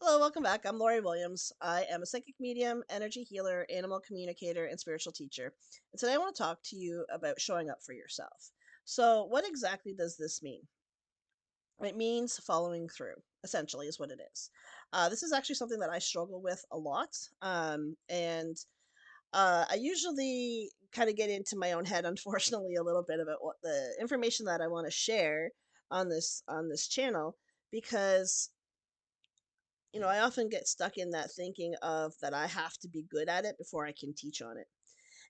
Hello, welcome back. I'm Lori Williams. I am a psychic medium, energy healer, animal communicator, and spiritual teacher. And today I want to talk to you about showing up for yourself. So, what exactly does this mean? It means following through, essentially, is what it is. This is actually something that I struggle with a lot. And I usually kind of get into my own head, unfortunately, a little bit about what the information that I want to share on this channel because I often get stuck in that thinking of that I have to be good at it before I can teach on it.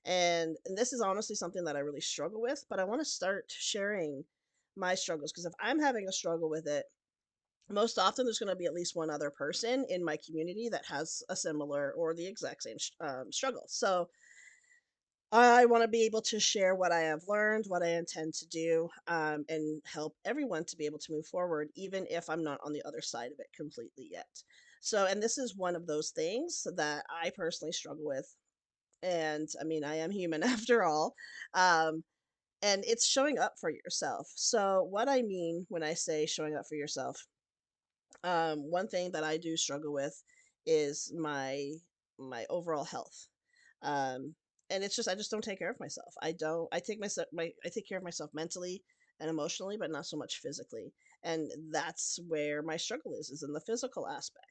And this is honestly something that I really struggle with, but I want to start sharing my struggles because if I'm having a struggle with it, most often there's going to be at least one other person in my community that has a similar or the exact same struggle. So I want to be able to share what I have learned, what I intend to do, and help everyone to be able to move forward, even if I'm not on the other side of it completely yet. So, and this is one of those things that I personally struggle with. And I mean, I am human after all. Um, and it's showing up for yourself. So, what I mean when I say showing up for yourself, one thing that I do struggle with is my overall health. Um, and it's just I just don't take care of myself. I don't. I take care of myself mentally and emotionally, but not so much physically. And that's where my struggle is in the physical aspect.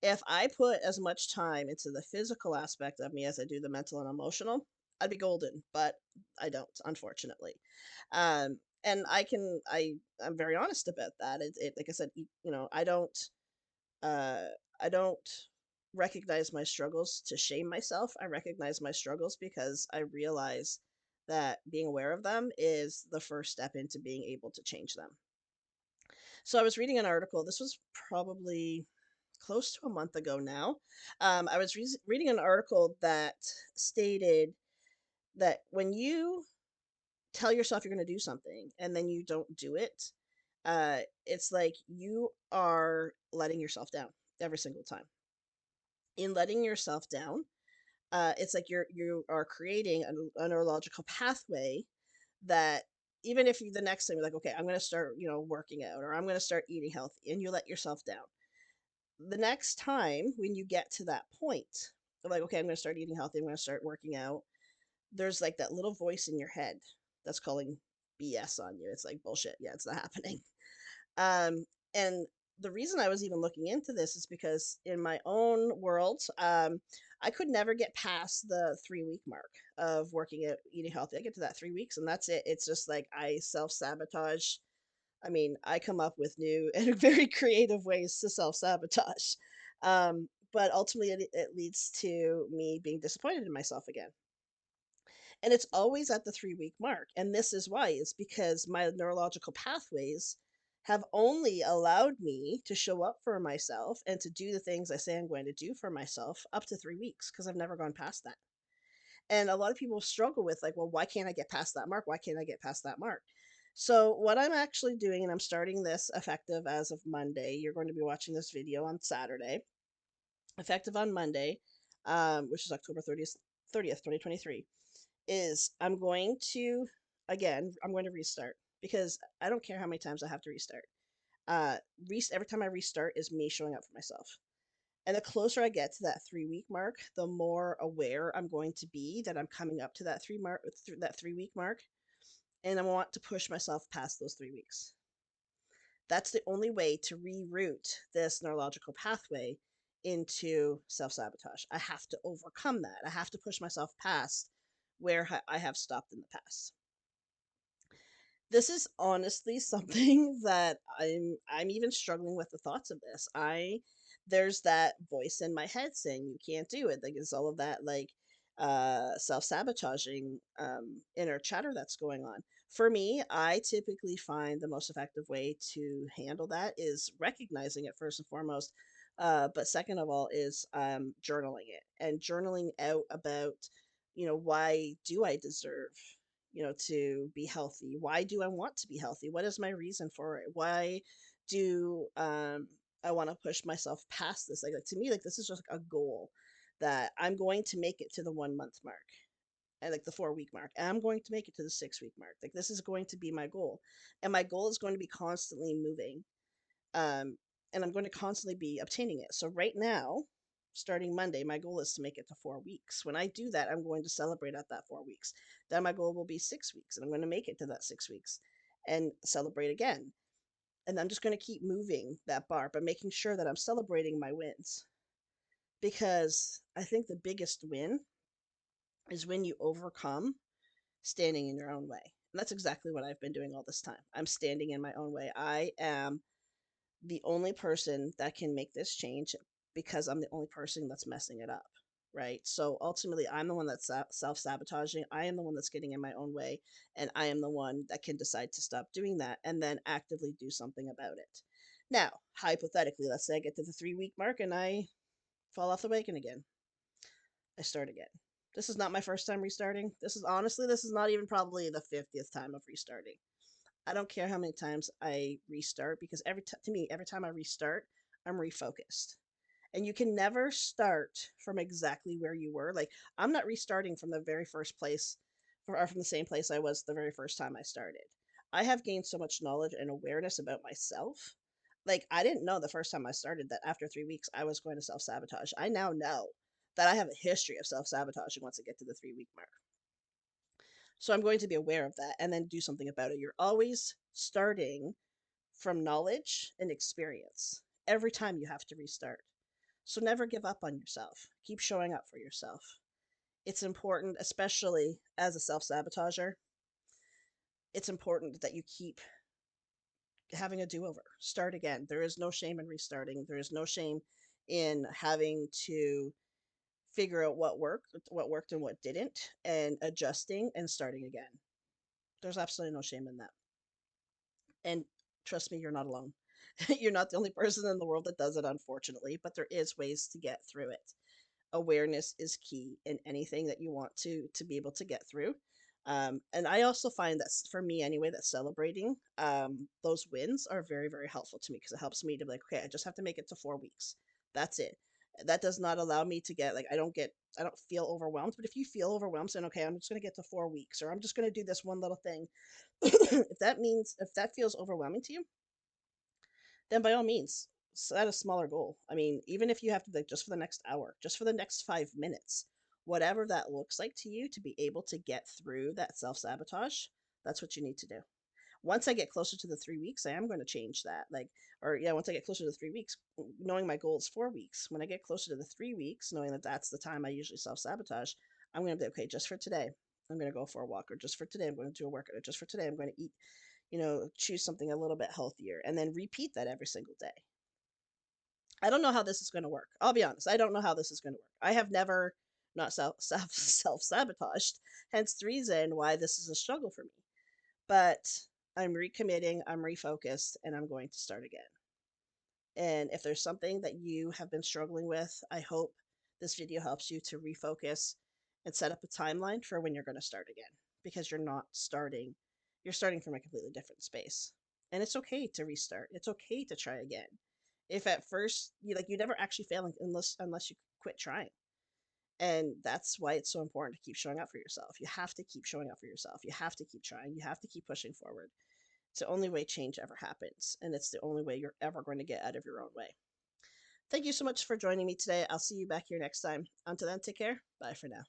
If I put as much time into the physical aspect of me as I do the mental and emotional, I'd be golden, but I don't, unfortunately. And I'm very honest about that. It like I said, uh, I don't recognize my struggles to shame myself. I recognize my struggles because I realize that being aware of them is the first step into being able to change them. So I was reading an article. This was probably close to a month ago now. I was reading an article that stated that when you tell yourself you're going to do something and then you don't do it, it's like you are letting yourself down every single time. In letting yourself down, it's like you are creating a neurological pathway that even if you the next time you're like, okay, I'm going to start, working out or I'm going to start eating healthy, and you let yourself down. The next time when you get to that point, of like, okay, I'm going to start eating healthy, I'm going to start working out. There's like that little voice in your head that's calling BS on you. It's like bullshit. Yeah, it's not happening. Um, and the reason I was even looking into this is because in my own world, I could never get past the 3 week mark of working at eating healthy. I get to that 3 weeks and that's it. It's just like I self sabotage. I mean, I come up with new and very creative ways to self sabotage. But ultimately, it leads to me being disappointed in myself again. And it's always at the 3 week mark. And this is why it's because my neurological pathways have only allowed me to show up for myself and to do the things I say I'm going to do for myself up to 3 weeks because I've never gone past that. And a lot of people struggle with, like, well, why can't I get past that mark? Why can't I get past that mark? So, what I'm actually doing, and I'm starting this effective as of Monday, you're going to be watching this video on Saturday, effective on Monday, which is October 30th, 2023 is I'm going to I'm going to restart because I don't care how many times I have to restart. Uh, every time I restart is me showing up for myself. And the closer I get to that 3 week mark, the more aware I'm going to be that I'm coming up to that 3 week mark, and I want to push myself past those 3 weeks. That's the only way to reroute this neurological pathway into self sabotage. I have to overcome that. I have to push myself past where I have stopped in the past. This is honestly something that I'm even struggling with the thoughts of this. I There's that voice in my head saying you can't do it. Like it's all of that like self-sabotaging inner chatter that's going on. For me, I typically find the most effective way to handle that is recognizing it first and foremost. But second of all is journaling it and journaling out about, why do I deserve to be healthy? Why do I want to be healthy? What is my reason for it? Why do I want to push myself past this? Like to me, like this is just like a goal that I'm going to make it to the 1 month mark and like the 4 week mark. And I'm going to make it to the 6 week mark. Like this is going to be my goal. And my goal is going to be constantly moving. Um and I'm going to constantly be obtaining it. So right now, starting Monday, my goal is to make it to 4 weeks. When I do that, I'm going to celebrate at that 4 weeks. Then my goal will be 6 weeks, and I'm going to make it to that 6 weeks and celebrate again. And I'm just going to keep moving that bar, but making sure that I'm celebrating my wins. Because I think the biggest win is when you overcome standing in your own way. And that's exactly what I've been doing all this time. I'm standing in my own way. I am the only person that can make this change because I'm the only person that's messing it up. Right. So ultimately, I'm the one that's self sabotaging. I am the one that's getting in my own way. And I am the one that can decide to stop doing that and then actively do something about it. Now, hypothetically, let's say I get to the 3 week mark and I fall off the wagon again. I start again. This is not my first time restarting. This is not even probably the 50th time of restarting. I don't care how many times I restart because to me, every time I restart, I'm refocused. And you can never start from exactly where you were. Like, I'm not restarting from the very first place or from the same place I was the very first time I started. I have gained so much knowledge and awareness about myself. Like, I didn't know the first time I started that after 3 weeks I was going to self sabotage. I now know that I have a history of self sabotaging once I get to the 3 week mark. So I'm going to be aware of that and then do something about it. You're always starting from knowledge and experience every time you have to restart. So never give up on yourself. Keep showing up for yourself. It's important, especially as a self sabotager, it's important that you keep having a do over. Start again. There is no shame in restarting. There is no shame in having to figure out what worked and what didn't, and adjusting and starting again. There's absolutely no shame in that. And trust me, you're not alone. You're not the only person in the world that does it, unfortunately, but there is ways to get through it. Awareness is key in anything that you want to be able to get through. And I also find that for me anyway, that celebrating those wins are very, very helpful to me because it helps me to be like, okay, I just have to make it to 4 weeks. That's it. That does not allow me to get like I don't feel overwhelmed. But if you feel overwhelmed, saying, okay, I'm just gonna get to 4 weeks, or I'm just gonna do this one little thing, if that feels overwhelming to you, then by all means set a smaller goal. I mean, even if you have to like just for the next hour, just for the next 5 minutes, whatever that looks like to you to be able to get through that self sabotage, that's what you need to do. Once I get closer to the 3 weeks, I am going to change that. Like, or yeah, once I get closer to the 3 weeks, knowing my goal is 4 weeks, when I get closer to the 3 weeks, knowing that that's the time I usually self sabotage, I'm going to be okay, just for today, I'm going to go for a walk, or just for today, I'm going to do a workout, or just for today, I'm going to eat, choose something a little bit healthier, and then repeat that every single day. I don't know how this is going to work. I'll be honest. I don't know how this is going to work. I have never not self sabotaged, hence the reason why this is a struggle for me. But I'm recommitting, I'm refocused, and I'm going to start again. And if there's something that you have been struggling with, I hope this video helps you to refocus and set up a timeline for when you're going to start again, because you're starting from a completely different space. And it's okay to restart. It's okay to try again. If at first you never actually fail unless you quit trying. And that's why it's so important to keep showing up for yourself. You have to keep showing up for yourself. You have to keep trying. You have to keep pushing forward. It's the only way change ever happens, and it's the only way you're ever going to get out of your own way. Thank you so much for joining me today. I'll see you back here next time. Until then, take care. Bye for now.